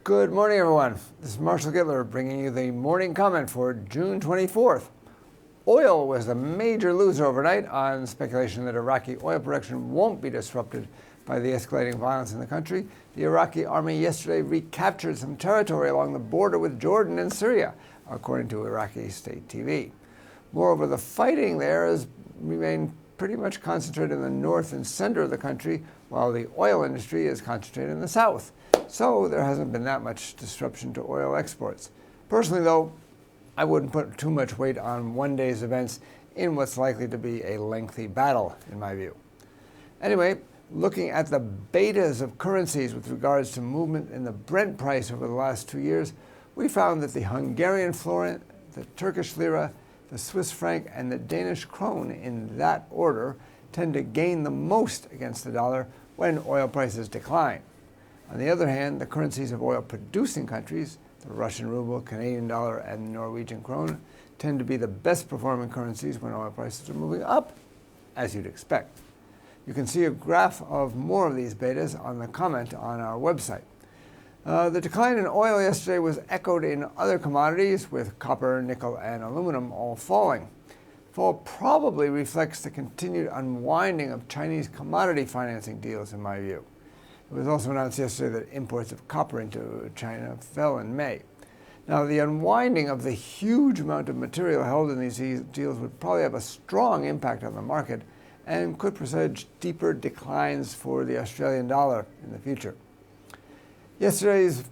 Good morning, everyone. This is Marshall Gittler bringing you the morning comment for June 24th. Oil was the major loser overnight on speculation that Iraqi oil production won't be disrupted by the escalating violence in the country. The Iraqi army yesterday recaptured some territory along the border with Jordan and Syria, according to Iraqi state TV. Moreover, the fighting there has remained pretty much concentrated in the north and center of the country, while the oil industry is concentrated in the south. So there hasn't been that much disruption to oil exports. Personally, though, I wouldn't put too much weight on one day's events in what's likely to be a lengthy battle, in my view. Anyway, looking at the betas of currencies with regards to movement in the Brent price over the last 2 years, we found that the Hungarian forint, the Turkish lira, the Swiss franc, and the Danish krone, in that order, tend to gain the most against the dollar when oil prices decline. On the other hand, the currencies of oil-producing countries, the Russian ruble, Canadian dollar, and Norwegian krone, tend to be the best-performing currencies when oil prices are moving up, as you'd expect. You can see a graph of more of these betas on the comment on our website. The decline in oil yesterday was echoed in other commodities, with copper, nickel, and aluminum all falling. The fall probably reflects the continued unwinding of Chinese commodity financing deals, in my view. It was also announced yesterday that imports of copper into China fell in May. Now, the unwinding of the huge amount of material held in these deals would probably have a strong impact on the market and could presage deeper declines for the Australian dollar in the future. Yesterday's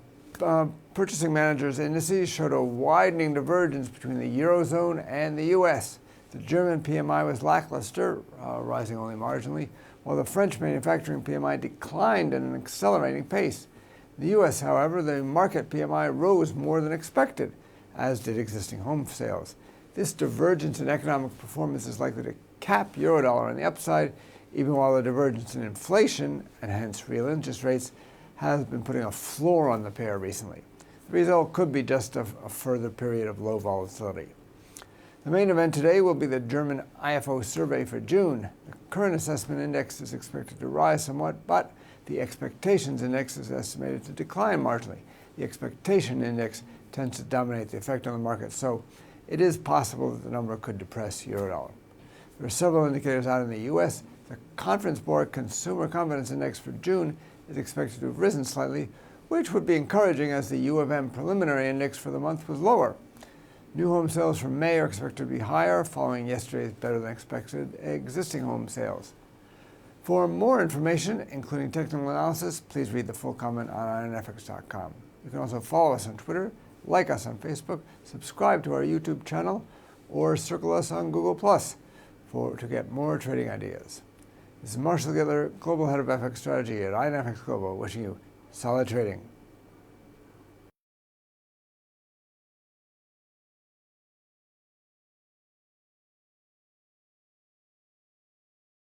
purchasing managers' indices showed a widening divergence between the Eurozone and the U.S. The German PMI was lackluster, rising only marginally, while the French manufacturing PMI declined at an accelerating pace. In the U.S., however, the market PMI rose more than expected, as did existing home sales. This divergence in economic performance is likely to cap Eurodollar on the upside, even while the divergence in inflation, and hence real interest rates, has been putting a floor on the pair recently. The result could be just a further period of low volatility. The main event today will be the German IFO survey for June. The current assessment index is expected to rise somewhat, but the expectations index is estimated to decline marginally. The expectation index tends to dominate the effect on the market, so it is possible that the number could depress Eurodollar. There are several indicators out in the U.S. The Conference Board Consumer Confidence Index for June is expected to have risen slightly, which would be encouraging as the U of M preliminary index for the month was lower. New home sales for May are expected to be higher, following yesterday's better-than-expected existing home sales. For more information, including technical analysis, please read the full comment on IronFX.com. You can also follow us on Twitter, like us on Facebook, subscribe to our YouTube channel, or circle us on Google+ to get more trading ideas. This is Marshall Gittler, Global Head of FX Strategy at IronFX Global, wishing you solid trading.